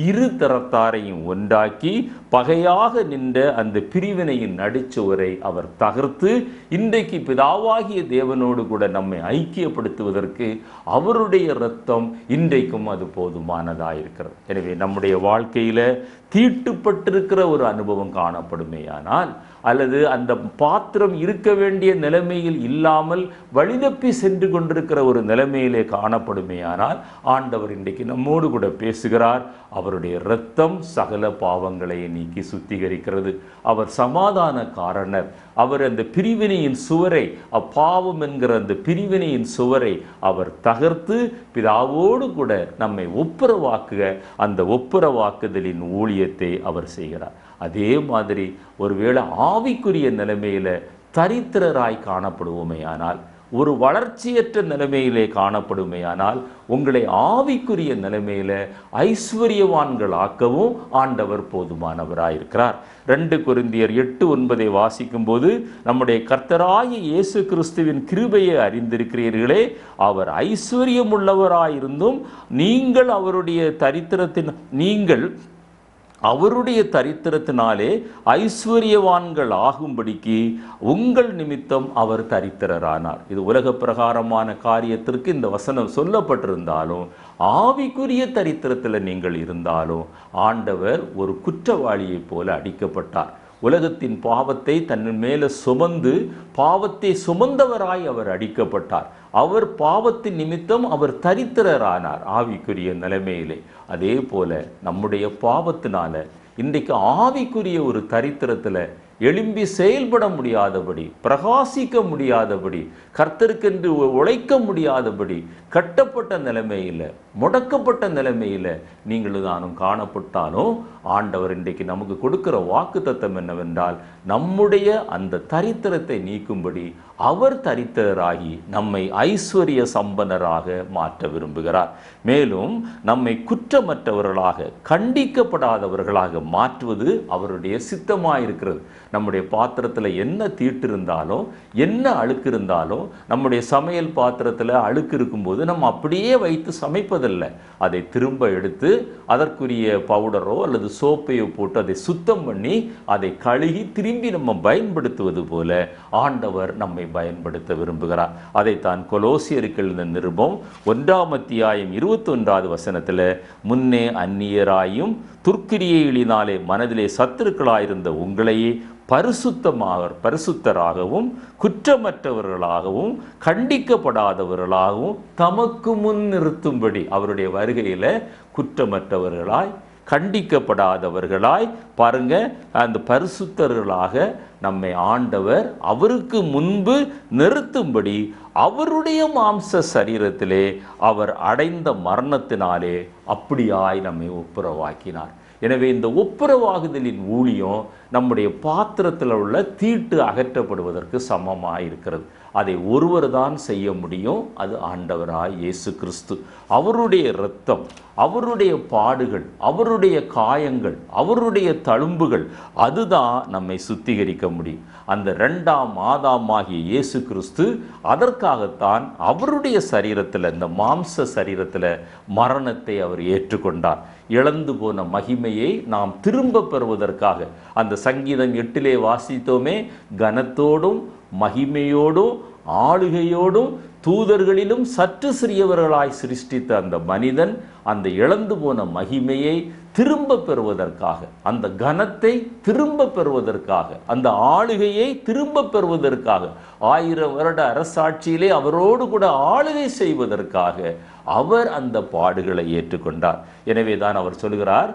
A: இரு தரத்தாரையும் ஒன்றாக்கி பகையாக நின்ற அந்த பிரிவினையின் நடுச்சுவரை அவர் தகர்த்து இன்றைக்கு பிதாவாகிய தேவனோடு கூட நம்மை ஐக்கியப்படுத்துவதற்கு அவருடைய இரத்தம் இன்றைக்கும் அது போதுமானதாயிருக்கிறது. எனவே நம்முடைய வாழ்க்கையில தீட்டுப்பட்டிருக்கிற ஒரு அனுபவம் காணப்படுமேயானால், அல்லது அந்த பாத்திரம் இருக்க வேண்டிய நிலைமையில் இல்லாமல் வழிதப்பி சென்று கொண்டிருக்கிற ஒரு நிலைமையிலே காணப்படுமேயானால், ஆண்டவர் இன்றைக்கு நம்மோடு கூட பேசுகிறார். அவருடைய இரத்தம் சகல பாவங்களை நீக்கி சுத்திகரிக்கிறது. அவர் சமாதான காரணர். அவர் அந்த பிரிவினையின் சுவரை, அப்பாவம் என்கிற அந்த பிரிவினையின் சுவரை அவர் தகர்த்து பிதாவோடு கூட நம்மை ஒப்புரவாக்குக அந்த ஒப்புரவாக்குதலின் ஊழியத்தை அவர் செய்கிறார். அதே மாதிரி ஒருவேளை ஆவிக்குரிய நிலைமையில தரித்திரராய் காணப்படுவோமேயானால், ஒரு வளர்ச்சியற்ற நிலைமையிலே காணப்படுமேயானால், உங்களை ஆவிக்குரிய நிலைமையில ஐஸ்வர்யவான்கள் ஆக்கவும் ஆண்டவர் போதுமானவராயிருக்கிறார். 2 கொரிந்தியர் 8:9 வாசிக்கும் போது, நம்முடைய கர்த்தராகிய இயேசு கிறிஸ்துவின் கிருபையை அறிந்திருக்கிறீர்களே, அவர் ஐஸ்வர்யமுள்ளவராயிருந்தும் நீங்கள் அவருடைய தரித்திரத்தினாலே ஐஸ்வர்யவான்கள் ஆகும்படிக்கு உங்கள் நிமித்தம் அவர் தரித்திரரானார். இது உலக பிரகாரமான காரியத்திற்கு இந்த வசனம் சொல்லப்பட்டிருந்தாலும், ஆவிக்குரிய தரித்திரத்தில் நீங்கள் இருந்தாலும் ஆண்டவர் ஒரு குற்றவாளியை போல அடிக்கப்பட்டார். உலகத்தின் பாவத்தை தன் மேல சுமந்து பாவத்தை சுமந்தவராய் அவர் அடிக்கப்பட்டார். அவர் பாவத்தின் நிமித்தம் அவர் தரித்திரரானார் ஆவிக்குரிய நிலைமையிலே. அதே போல நம்முடைய பாவத்தினால இன்றைக்கு ஆவிக்குரிய ஒரு தரித்திரத்தில் எழும்பி செயல்பட முடியாதபடி, பிரகாசிக்க முடியாதபடி, கர்த்தருக்கென்று உழைக்க முடியாதபடி கட்டப்பட்ட நிலைமையில், முடக்கப்பட்ட நிலைமையில் நீங்களும் நானும் காணப்பட்டாலும், ஆண்டவர் இன்றைக்கு நமக்கு கொடுக்கிற வாக்குத்தத்தம் என்னவென்றால், நம்முடைய அந்த தரித்திரத்தை நீக்கும்படி அவர் தரித்திரராகி நம்மை ஐஸ்வர்ய சம்பன்னராக மாற்ற விரும்புகிறார். மேலும் நம்மை குற்றமற்றவர்களாக, கண்டிக்கப்படாதவர்களாக மாற்றுவது அவருடைய சித்தமாயிருக்கிறது. நம்முடைய பாத்திரத்தில் என்ன தீட்டு இருந்தாலும், என்ன அழுக்கு இருந்தாலும், நம்முடைய சமையல் பாத்திரத்தில் அழுக்கு இருக்கும்போது நம்ம அப்படியே வைத்து சமைப்பதில்லை. அதை திரும்ப எடுத்து அதற்குரிய பவுடரோ அல்லது சோப்பையோ போட்டு அதை சுத்தம் பண்ணி அதை கழுகி திரும்பி நம்ம பயன்படுத்துவது போல ஆண்டவர் நம்மை பயன்படுத்த விரும்புகிறார். அதைத்தான் கொலோசியருக்கு எழுதின நிருபம் 1:21 வசனத்தில், முன்னே அந்நியராயும் துர்க்கிரியைகளினாலே மனதிலே சத்துருக்களாயிருந்த உங்களையே பரிசுத்தராகவும் குற்றமற்றவர்களாகவும் கண்டிக்கப்படாதவர்களாகவும் தமக்கு முன் நிறுத்தும்படி, அவருடைய வருகையில் குற்றமற்றவர்களாய், கண்டிக்கப்படாதவர்களாய் பாருங்க, அந்த பரிசுத்தர்களாக நம்மை ஆண்டவர் அவருக்கு முன்பு நிறுத்தும்படி அவருடைய மாம்ச சரீரத்திலே அவர் அடைந்த மரணத்தினாலே அப்படியாய் நம்மை ஒப்புரவாக்கினார். எனவே இந்த ஒப்புரவாகுதலின் ஊழியம் நம்முடைய பாத்திரத்தில் உள்ள தீட்டு அகற்றப்படுவதற்கு சமமாக இருக்கிறது. அதை ஒருவர் தான் செய்ய முடியும், அது ஆண்டவராய் இயேசு கிறிஸ்து. அவருடைய இரத்தம், அவருடைய பாடுகள், அவருடைய காயங்கள், அவருடைய தழும்புகள், அதுதான் நம்மை சுத்திகரிக்க முடியும். அந்த இரண்டாம் ஆதாமாகிய இயேசு கிறிஸ்து அதற்காகத்தான் அவருடைய சரீரத்தில், இந்த மாம்ச சரீரத்தில் மரணத்தை அவர் ஏற்றுக்கொண்டார். இழந்து போன மகிமையை நாம் திரும்ப பெறுவதற்காக. அந்த சங்கீதம் 8 வாசித்தோமே, கனத்தோடும் மகிமையோடும் ஆளுகையோடும் தூதர்களிலும் சற்று சிறியவர்களாய் சிருஷ்டித்த அந்த மனிதன் அந்த இழந்து போன மகிமையை திரும்ப பெறுவதற்காக, அந்த கனத்தை திரும்ப பெறுவதற்காக, அந்த ஆளுகையை திரும்ப பெறுவதற்காக, 1000 வருட அரசாட்சியிலே அவரோடு கூட ஆளுகை செய்வதற்காக அவர் அந்த பாடுகளை ஏற்றுக்கொண்டார். எனவே தான் அவர் சொல்கிறார்,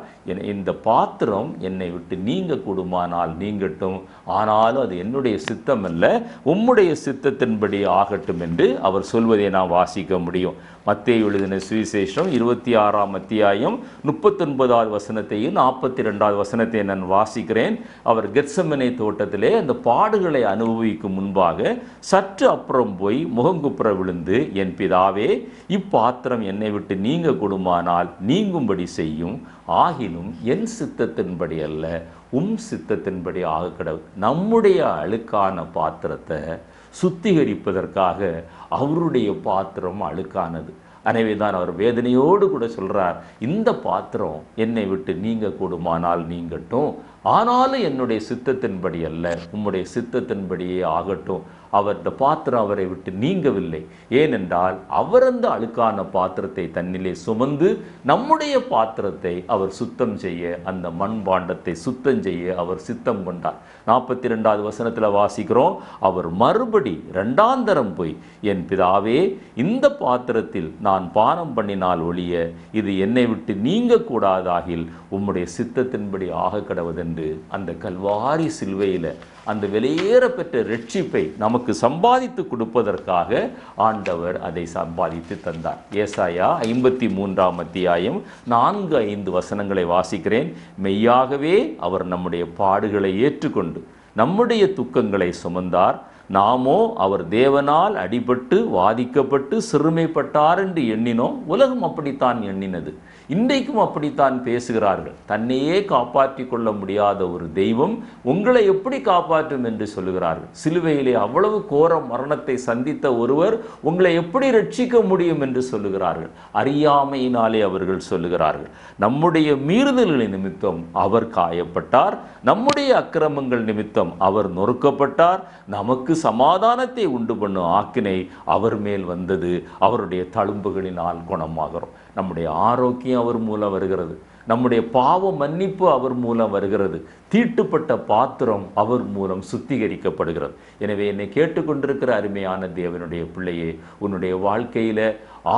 A: இந்த பாத்திரம் என்னை விட்டு நீங்க கூடுமானால் நீங்கட்டும், ஆனாலும் அது என்னுடைய சித்தம் அல்ல, உம்முடைய சித்தத்தின்படி ஆகட்டும் என்று அவர் சொல்வதை நாம் வாசிக்க முடியும். மத்தேயு எழுதின சுவிசேஷம் 26ஆம் அத்தியாயம் 39வது வசனத்தையும் 42வது வசனத்தையும் நான் வாசிக்கிறேன். அவர் கெத்செமனே தோட்டத்திலே அந்த பாடுகளை அனுபவிக்கும் முன்பாக சற்று அப்புறம் போய் முகங்குப்புற விழுந்து, என் பிதாவே, இப்பாத்திரம் என்னை விட்டு நீங்க கூடுமானால் நீங்கும்படி செய்யும், ஆகிலும் என் சித்தத்தின்படி அல்ல உம் சித்தத்தின்படி ஆக கடவுள். நம்முடைய அழுக்கான பாத்திரத்தை சுத்திகரிப்பதற்காக அவருடைய பாத்திரம் அழுக்கானது. எனவே தான் அவர் வேதனையோடு கூட சொல்றார், இந்த பாத்திரம் என்னை விட்டு நீங்க கூடுமானால் நீங்கட்டும், ஆனாலும் என்னுடைய சித்தத்தின்படி அல்ல உம்முடைய சித்தத்தின்படியே ஆகட்டும். அவர் இந்த பாத்திரம் அவரை விட்டு நீங்கவில்லை. ஏனென்றால் அவர் அந்த அழுக்கான பாத்திரத்தை தன்னிலே சுமந்து நம்முடைய பாத்திரத்தை அவர் சுத்தம் செய்ய, அந்த மண்பாண்டத்தை சுத்தம் செய்ய அவர் சித்தம் கொண்டார். 42வது வசனத்தில் வாசிக்கிறோம், அவர் மறுபடி 2ஆம் தரம் போய், என் பிதாவே, இந்த பாத்திரத்தில் நான் பானம் பண்ணினால் ஒழிய இது என்னை விட்டு நீங்க கூடாதாகில் உம்முடைய சித்தத்தின்படி ஆக கடவுதென்று அந்த கல்வாரி சிலுவையில் அந்த வெளியேற பெற்ற ரட்சிப்பை நமக்கு சம்பாதித்து கொடுப்பதற்காக ஆண்டவர் அதை சம்பாதித்து தந்தார். ஏசாயா 53ஆம் அத்தியாயம் 4-5 வசனங்களை வாசிக்கிறேன். மெய்யாகவே அவர் நம்முடைய பாடுகளை ஏற்றுக்கொண்டு நம்முடைய துக்கங்களை சுமந்தார், நாமோ அவர் தேவனால் அடிபட்டு வாதிக்கப்பட்டு சிறுமைப்பட்டார் என்று எண்ணினோம். உலகம் அப்படித்தான் எண்ணினது, இன்றைக்கும் அப்படித்தான் பேசுகிறார்கள். தன்னையே காப்பாற்றி கொள்ள முடியாத ஒரு தெய்வம் உங்களை எப்படி காப்பாற்றும் என்று சொல்லுகிறார்கள். சிலுவையிலே அவ்வளவு கோர மரணத்தை சந்தித்த ஒருவர் உங்களை எப்படி ரட்சிக்க முடியும் என்று சொல்லுகிறார்கள். அறியாமையினாலே அவர்கள் சொல்லுகிறார்கள். நம்முடைய மீறுதல்களின் நிமித்தம் அவர் காயப்பட்டார், நம்முடைய அக்கிரமங்கள் நிமித்தம் அவர் நொறுக்கப்பட்டார், நமக்கு சமாதானத்தை உண்டு பண்ணும் ஆக்கினை அவர் மேல் வந்தது, அவருடைய தழும்புகளினால் குணமாகிறோம். நம்முடைய ஆரோக்கியம் அவர் மூலம் வருகிறது, நம்முடைய பாவ மன்னிப்பு அவர் மூலம் வருகிறது, தீட்டுப்பட்ட பாத்திரம் அவர் மூலம் சுத்திகரிக்கப்படுகிறது. எனவே என்னை கேட்டுக்கொண்டிருக்கிற அருமையான தேவனுடைய பிள்ளையே, உன்னுடைய வாழ்க்கையில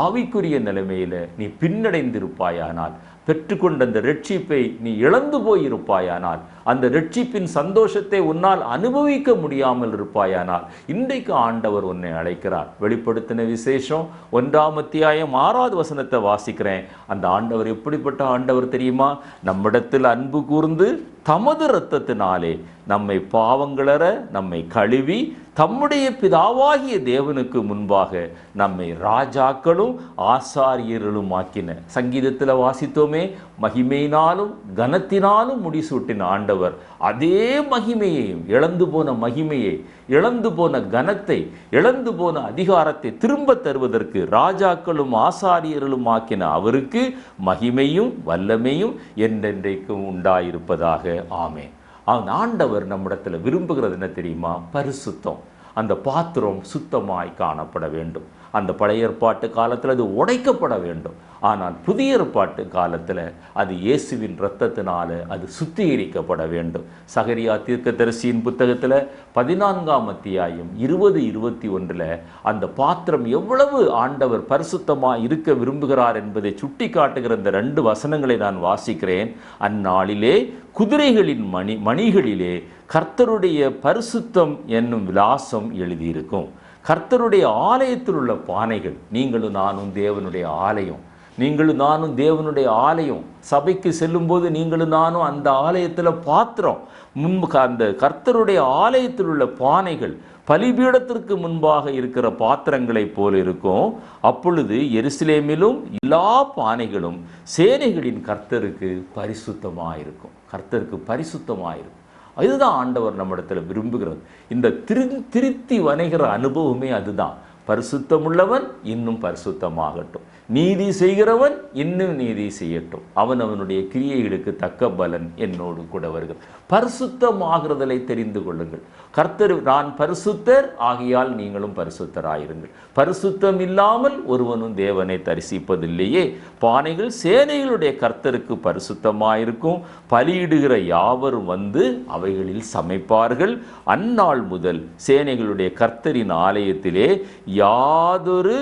A: ஆவிக்குரிய நிலைமையில நீ பின்னடைந்திருப்பாயானால், பெற்றுக்கொண்ட அந்த ரட்சிப்பை நீ இழந்து போயிருப்பாயானால், அந்த ரட்சிப்பின் சந்தோஷத்தை உன்னால் அனுபவிக்க முடியாமல் இருப்பாயானால், இன்றைக்கு ஆண்டவர் உன்னை அழைக்கிறார். வெளிப்படுத்தின விசேஷம் 1ஆம் அத்தியாயம் 6வது வசனத்தை வாசிக்கிறேன். அந்த ஆண்டவர் எப்படிப்பட்ட ஆண்டவர் தெரியுமா? நம்மிடத்தில் அன்பு கூர்ந்து தமது இரத்தத்தினாலே நம்மை பாவங்களற நம்மை கழுவி தம்முடைய பிதாவாகிய தேவனுக்கு முன்பாக நம்மை ராஜாக்களும் ஆசாரியர்களும் ஆக்கின. சங்கீதத்தில் வாசித்தோமே, மகிமையினாலும் கனத்தினாலும் முடிசூட்டின ஆண்டவர் அதே மகிமையையும், இழந்து போன மகிமையை, இழந்து போன கனத்தை, இழந்து போன அதிகாரத்தை திரும்ப தருவதற்கு ராஜாக்களும் ஆசாரியர்களும் ஆக்கின அவருக்கு மகிமையும் வல்லமையும் என்றென்றைக்கும் உண்டாயிருப்பதாக. ஆமென். அவன் ஆண்டவர் நம்மிடத்தில் விரும்புகிறது என்ன தெரியுமா? பரிசுத்தம். அந்த பாத்திரம் சுத்தமாய் காணப்பட வேண்டும். அந்த பழைய ஏற்பாட்டு காலத்தில் அது உடைக்கப்பட வேண்டும். ஆனால் புதிய ஏற்பாட்டு காலத்தில் அது இயேசுவின் இரத்தத்தினால அது சுத்திகரிக்கப்பட வேண்டும். சகரியா தீர்க்கதரிசியின் புத்தகத்தில் 14ஆம் அத்தியாயம் 20-21 அந்த பாத்திரம் எவ்வளவு ஆண்டவர் பரிசுத்தமாக இருக்க விரும்புகிறார் என்பதை சுட்டி காட்டுகிற இந்த 2 வசனங்களை நான் வாசிக்கிறேன். அந்நாளிலே குதிரைகளின் மணிகளிலே கர்த்தருடைய பரிசுத்தம் என்னும் விலாசம் எழுதியிருக்கும். கர்த்தருடைய ஆலயத்தில் உள்ள பானைகள், நீங்களும் நானும் தேவனுடைய ஆலயம், நீங்களும் நானும் தேவனுடைய ஆலயம். சபைக்கு செல்லும்போது நீங்களும் நானும் அந்த ஆலயத்தில் பாத்திரம். அந்த கர்த்தருடைய ஆலயத்தில் உள்ள பானைகள் பலிபீடத்திற்கு முன்பாக இருக்கிற பாத்திரங்களைப் போல இருக்கும். அப்பொழுது எருசலேமிலும் எல்லா பானைகளும் சேனைகளின் கர்த்தருக்கு பரிசுத்தமாயிருக்கும். கர்த்தருக்கு பரிசுத்தமாயிருக்கும். அதுதான் ஆண்டவர் நம்மிடத்தில் விரும்புகிறது. இந்த திருத்தி வணைகிற அனுபவமே அதுதான். பரிசுத்தமுள்ளவன் இன்னும் பரிசுத்தமாகட்டும், நீதி செய்கிறவன் இன்னும் நீதி செய்யட்டும், அவன் அவனுடைய கிரியைகளுக்கு தக்க பலன் என்னோடு கூட வருகிறது. பரிசுத்தமாகிறதை தெரிந்து கொள்ளுங்கள். கர்த்தர் நான் பரிசுத்தர் ஆகியால் நீங்களும் பரிசுத்தராயிருங்கள். பரிசுத்தம் இல்லாமல் ஒருவனும் தேவனை தரிசிப்பதில்லையே. பானைகள் சேனைகளுடைய கர்த்தருக்கு பரிசுத்தமாயிருக்கும். பலியிடுகிற யாவரும் வந்து அவைகளில் சமைப்பார்கள். அந்நாள் முதல் சேனைகளுடைய கர்த்தரின் ஆலயத்திலே யாதொரு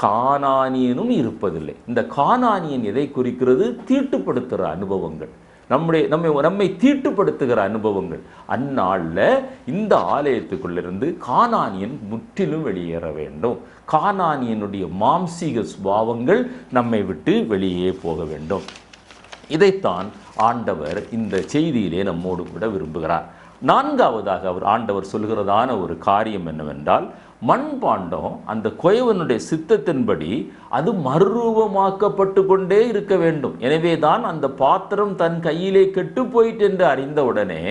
A: கானானியனும் இருப்பதில்லை. இந்த கானானியன் எதை குறிக்கிறது? தீட்டுப்படுத்துகிற அனுபவங்கள், நம்மை தீட்டுப்படுத்துகிற அனுபவங்கள். அந்நாளில் இந்த ஆலயத்துக்குள்ளிருந்து கானானியன் முற்றிலும் வெளியேற வேண்டும். கானானியனுடைய மாம்சீக சுபாவங்கள் நம்மை விட்டு வெளியே போக வேண்டும். இதைத்தான் ஆண்டவர் இந்த செய்தியிலே நம்மோடு கூட விரும்புகிறார். 4ஆவதாக ஆண்டவர் சொல்கிறதான ஒரு காரியம் என்னவென்றால், மண்பாண்டம் அந்த குயவனுடைய சித்தத்தின்படி அது மறுரூபமாக்கப்பட்டு கொண்டே இருக்க வேண்டும். எனவே தான் அந்த பாத்திரம் தன் கையிலே கெட்டு போயிட்டு என்று அறிந்தவுடனே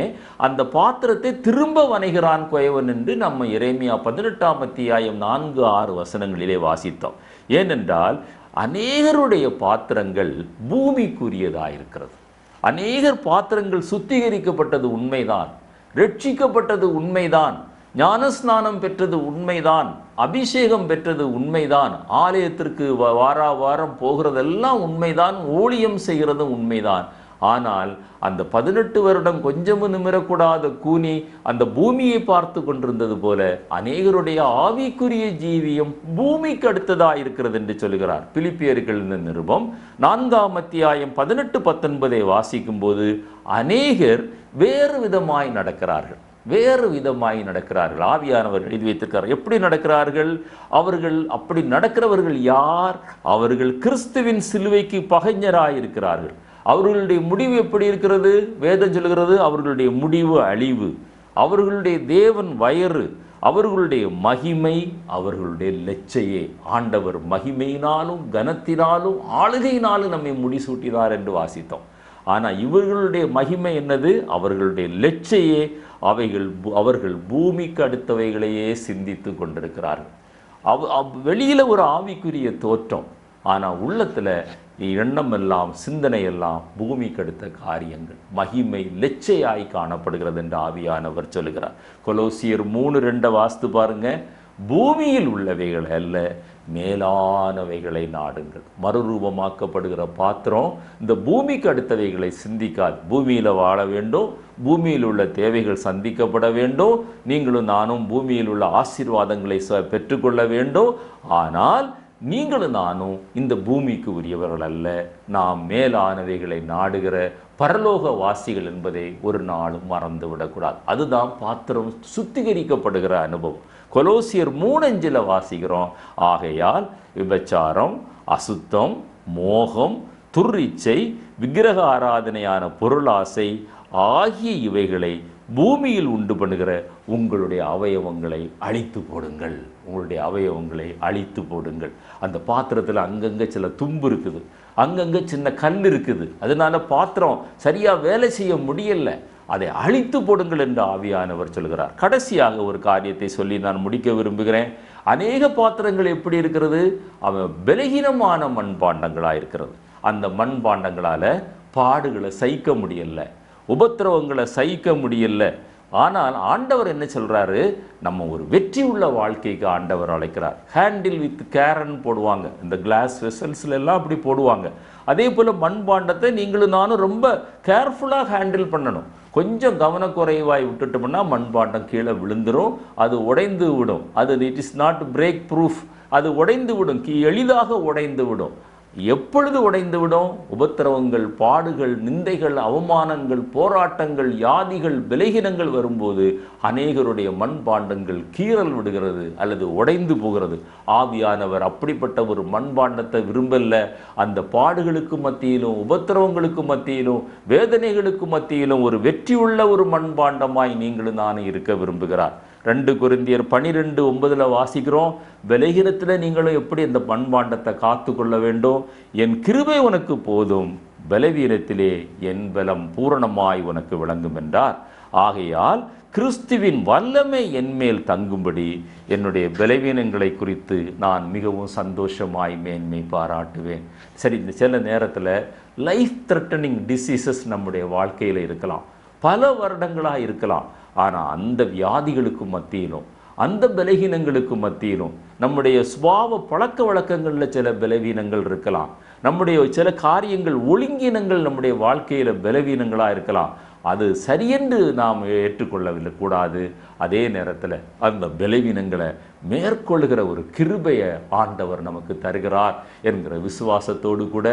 A: அந்த பாத்திரத்தை திரும்ப வணைகிறான் குயவன் என்று நம்ம எரேமியா 18ஆம் அத்தியாயம் 4-6 வசனங்களிலே வாசித்தோம். ஏனென்றால் அநேகருடைய பாத்திரங்கள் பூமிக்குரியதாயிருக்கிறது. அநேகர் பாத்திரங்கள் சுத்திகரிக்கப்பட்டது உண்மைதான், ரட்சிக்கப்பட்டது உண்மைதான், ஞானஸ்நானம் பெற்றது உண்மைதான், அபிஷேகம் பெற்றது உண்மைதான், ஆலயத்திற்கு வாரம் போகிறதெல்லாம் உண்மைதான், ஊழியம் செய்கிறது உண்மைதான். ஆனால் அந்த 18 வருடம் கொஞ்சமும் நிமிரக்கூடாத கூனி அந்த பூமியை பார்த்து கொண்டிருந்தது போல அநேகருடைய ஆவிக்குரிய ஜீவியம் பூமிக்கு அடுத்ததாக இருக்கிறது என்று சொல்கிறார். பிலிப்பியர்கள் நிருபம் 4ஆம் அத்தியாயம் 18-19 வாசிக்கும் போது அநேகர் வேறு விதமாய் நடக்கிறார்கள். ஆவியானவர் எழுதி வைத்திருக்கிறார். எப்படி நடக்கிறார்கள்? அவர்கள் அப்படி நடக்கிறவர்கள் யார்? அவர்கள் கிறிஸ்துவின் சிலுவைக்கு பகைஞராயிருக்கிறார்கள். அவர்களுடைய முடிவு எப்படி இருக்கிறது? வேதம் சொல்கிறது அவர்களுடைய முடிவு அழிவு, அவர்களுடைய தேவன் வயறு, அவர்களுடைய மகிமை அவர்களுடைய லெச்சையே. ஆண்டவர் மகிமையினாலும் கனத்தினாலும் ஆளுகையினாலும் நம்மை முடிசூட்டினார் என்று வாசித்தோம். ஆனால் இவர்களுடைய மகிமை என்னது? அவர்களுடைய லெச்சையே. அவர்கள் பூமிக்கு அடுத்தவைகளையே சிந்தித்து கொண்டிருக்கிறார்கள். வெளியில் ஒரு ஆவிக்குரிய தோற்றம், ஆனால் உள்ளத்தில் எண்ணமெல்லாம் சிந்தனையெல்லாம் பூமிக்கு அடுத்த காரியங்கள், மகிமை லெச்சையாய் காணப்படுகிறது என்று ஆவியானவர் சொல்லுகிறார். கொலோசியர் 3:2 வாஸ்து பாருங்க. பூமியில் உள்ளவைகள் அல்ல, மேலானவைகளை நாடுங்கள். மறுரூபமாக்கப்படுகிற பாத்திரம் இந்த பூமிக்கு அடுத்தவைகளை சிந்திக்காது. பூமியில் வாழ வேண்டும், பூமியில் உள்ள தேவைகள் சந்திக்கப்பட வேண்டும், நீங்களும் நானும் பூமியில் உள்ள ஆசீர்வாதங்களை பெற்றுக்கொள்ள வேண்டும். ஆனால் நீங்களும் நானும் இந்த பூமிக்கு உரியவர்கள் அல்ல, நாம் மேலானவைகளை நாடுகிற பரலோக வாசிகள் என்பதை ஒரு நாளும் மறந்து விடக்கூடாது. அதுதான் பாத்திரம் சுத்திகரிக்கப்படுகிற அனுபவம். கொலோசியர் 3:5 வாசிக்கிறோம். ஆகையால் விபச்சாரம், அசுத்தம், மோகம், துர்ரிச்சை, விக்கிரக ஆராதனையான பொருளாசை ஆகிய இவைகளை பூமியில் உண்டு பண்ணுகிற உங்களுடைய அவயவங்களை அழித்து போடுங்கள். உங்களுடைய அவயவங்களை அழித்து போடுங்கள். அந்த பாத்திரத்தில் அங்கங்கே சில தும்பு இருக்குது, அங்கங்கே சின்ன கல் இருக்குது, அதனால பாத்திரம் சரியாக வேலை செய்ய முடியலை. அதை அழித்து போடுங்கள் என்று ஆவியானவர் சொல்கிறார். கடைசியாக ஒரு காரியத்தை சொல்லி நான் முடிக்க விரும்புகிறேன். அநேக பாத்திரங்கள் எப்படி இருக்கிறது? அவன் பலகீனமான மண்பாண்டங்களாக இருக்கிறது. அந்த மண்பாண்டங்களால் பாடுகளை சகிக்க முடியல, உபத்திரவங்களை சகிக்க முடியல, ஆனால் ஆண்டவர் என்ன சொல்கிறாரு, நம்ம ஒரு வெற்றி உள்ள வாழ்க்கைக்கு ஆண்டவர் அழைக்கிறார். ஹேண்டில் வித் கேர்ன்னு போடுவாங்க, இந்த கிளாஸ் வெசல்ஸ்ல எல்லாம் அப்படி போடுவாங்க. அதே போல் மண்பாண்டத்தை நீங்களும் நானும் ரொம்ப கேர்ஃபுல்லாக ஹேண்டில் பண்ணணும். கொஞ்சம் கவனக்குறைவாய் விட்டுட்டோம்னா மண்பாண்டம் கீழே விழுந்துடும், அது உடைந்து விடும். அது it is not break proof, அது உடைந்து விடும், எளிதாக உடைந்து விடும். எப்பொழுது உடைந்து விடும்? உபத்திரவங்கள், பாடுகள், நிந்தைகள், அவமானங்கள், போராட்டங்கள், வியாதிகள், பலகீனங்கள் வரும்போது அநேகருடைய மண்பாண்டங்கள் கீறல் விடுகிறது அல்லது உடைந்து போகிறது. ஆவியானவர் அப்படிப்பட்ட ஒரு மண்பாண்டத்தை விரும்பல. அந்த பாடுகளுக்கு மத்தியிலும், உபத்திரவங்களுக்கு மத்தியிலும், வேதனைகளுக்கு மத்தியிலும் ஒரு வெற்றியுள்ள ஒரு மண்பாண்டமாய் நீங்களும் நானும் இருக்க விரும்புகிறார். 2 கொரிந்தியர் 12:9 வாசிக்கிறோம், பலகீனத்தில் நீங்களும் எப்படி அந்த மண்பாண்டத்தை காத்து கொள்ள வேண்டும். என் கிருபை உனக்கு போதும், பலவீனத்திலே என் பலம் பூரணமாய் உனக்கு விளங்கும் என்றார். ஆகையால் கிறிஸ்துவின் வல்லமை என்மேல் தங்கும்படி என்னுடைய பலவீனங்களை குறித்து நான் மிகவும் சந்தோஷமாய் மேன்மை பாராட்டுவேன். சரி, இந்த சில நேரத்தில் லைஃப் த்ரெட்டனிங் டிசீசஸ் நம்முடைய வாழ்க்கையில் இருக்கலாம், பல வருடங்களாக இருக்கலாம். ஆனால் அந்த வியாதிகளுக்கு மத்தியிலும், அந்த பலவீனங்களுக்கு மத்தியிலும் நம்முடைய சுபாவ பழக்க வழக்கங்களில் சில பலவீனங்கள் இருக்கலாம், நம்முடைய சில காரியங்கள் ஒழுங்கினங்கள் நம்முடைய வாழ்க்கையில் பலவீனங்களாக இருக்கலாம். அது சரியென்று நாம் ஏற்றுக்கொள்ளவில்லை கூடாது. அதே நேரத்தில் அந்த பலவீனங்களை மேற்கொள்ளுகிற ஒரு கிருபையை ஆண்டவர் நமக்கு தருகிறார் என்கிற விசுவாசத்தோடு கூட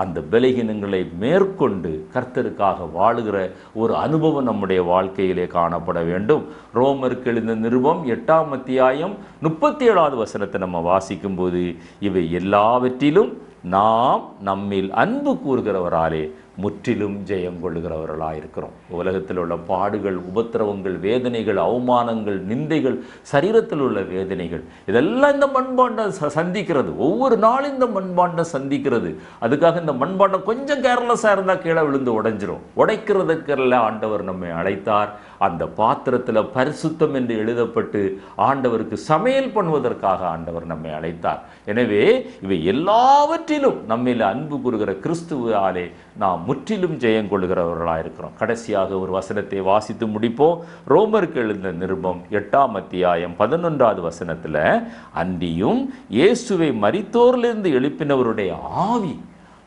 A: அந்த பலவீனங்களை மேற்கொண்டு கர்த்தருக்காக வாழுகிற ஒரு அனுபவம் நம்முடைய வாழ்க்கையிலே காணப்பட வேண்டும். ரோமருக்கு எழுதின நிருபம் 8ஆம் அத்தியாயம் 37வது வசனத்தை நம்ம வாசிக்கும் போது, இவை எல்லாவற்றிலும் நாம் நம்மில் அன்பு கூறுகிறவராலே முற்றிலும் ஜெயம் கொள்ளுகிறவர்களாக இருக்கிறோம். உலகத்தில் உள்ள பாடுகள், உபத்திரவங்கள், வேதனைகள், அவமானங்கள், நிந்தைகள், சரீரத்தில் உள்ள வேதனைகள், இதெல்லாம் இந்த மண்பாண்டம் சந்திக்கிறது. ஒவ்வொரு நாளும் இந்த மண்பாண்டம் சந்திக்கிறது. அதுக்காக இந்த மண்பாண்டம் கொஞ்சம் கேர்லெஸ்ஸாக இருந்தால் கீழே விழுந்து உடைஞ்சிரும். உடைக்கிறதுக்கெல்லாம் ஆண்டவர் நம்மை அழைத்தார். அந்த பாத்திரத்தில் பரிசுத்தம் என்று எழுதப்பட்டு ஆண்டவருக்கு சமையல் பண்ணுவதற்காக ஆண்டவர் நம்மை அழைத்தார். எனவே இவை எல்லாவற்றிலும் நம்மில் அன்பு கூறுகிற கிறிஸ்துவாலே நாம் முற்றிலும் ஜெயம் கொள்ளுகிறவர்களாக இருக்கிறோம். கடைசியாக ஒரு வசனத்தை வாசித்து முடிப்போம். ரோமருக்கு எழுதின நிருபம் 8ஆம் அத்தியாயம் 11வது வசனத்தில், அன்றியும் இயேசுவை மரித்தோரிலிருந்து எழுப்பினவருடைய ஆவி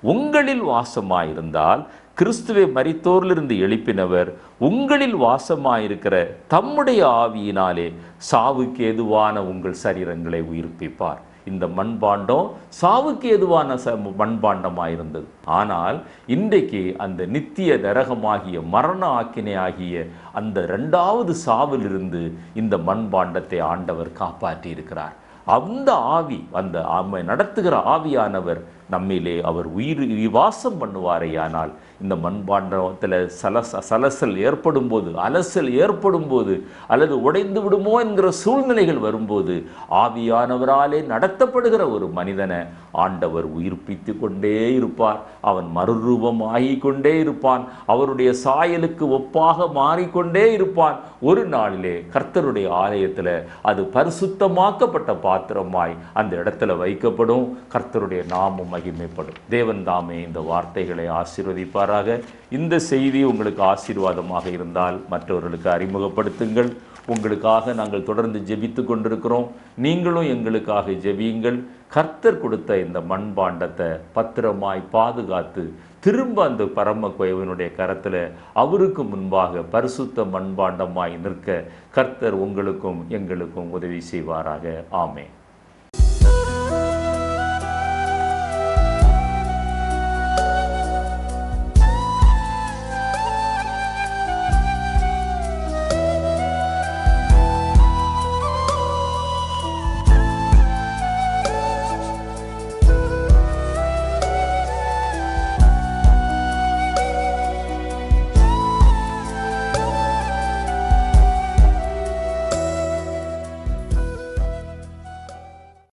A: உங்களில் வாசமாயிருந்தால், கிறிஸ்துவை மரித்தோரிலிருந்து எழுப்பினவர் உங்களில் வாசமாயிருக்கிற தம்முடைய ஆவியினாலே சாவுக்கு ஏதுவான உங்கள் சரீரங்களை உயிர்ப்பிப்பார். இந்த மண்பாண்டம் சாவுக்கு ஏதுவான மண்பாண்டமாயிருந்தது. ஆனால் இன்றைக்கு அந்த நித்திய நரகமாகிய மரண ஆக்கினை ஆகிய அந்த 2வது சாவிலிருந்து இந்த மண்பாண்டத்தை ஆண்டவர் காப்பாற்றி இருக்கிறார். அந்த ஆவி, அந்த நடத்துகிற ஆவியானவர் நம்மிலே அவர் உயிர் வாசம் பண்ணுவாரேயானால் இந்த மண்பாண்டத்தில் சலசல் ஏற்படும் போது, அலசல் ஏற்படும் போது, அல்லது உடைந்து விடுமோ என்கிற சூழ்நிலைகள் வரும்போது ஆவியானவராலே நடத்தப்படுகிற ஒரு மனிதனை ஆண்டவர் உயிர்ப்பித்து கொண்டே இருப்பார். அவன் மறுரூபம் ஆகிக்கொண்டே இருப்பான். அவருடைய சாயலுக்கு ஒப்பாக மாறிக்கொண்டே இருப்பான். ஒரு நாளிலே கர்த்தருடைய ஆலயத்தில் அது பரிசுத்தமாக்கப்பட்ட பாத்திரமாய் அந்த இடத்துல வைக்கப்படும். கர்த்தருடைய நாமம் மகிமைப்படும். தேவன் தாமே இந்த வார்த்தைகளை ஆசீர்வதிப்பாராக. இந்த செய்தி உங்களுக்கு ஆசீர்வாதமாக இருந்தால் மற்றவர்களுக்கு அறிமுகப்படுத்துங்கள். உங்களுக்காக நாங்கள் தொடர்ந்து ஜெபித்து கொண்டிருக்கிறோம். நீங்களும் எங்களுக்காக ஜெபியுங்கள். கர்த்தர் கொடுத்த இந்த மண்பாண்டத்தை பத்திரமாய் பாதுகாத்து திரும்ப அந்த பரம குயவனுடைய கரத்தில் அவருக்கு முன்பாக பரிசுத்த மண்பாண்டமாய் நிற்க கர்த்தர் உங்களுக்கும் எங்களுக்கும் உதவி செய்வாராக. ஆமென்.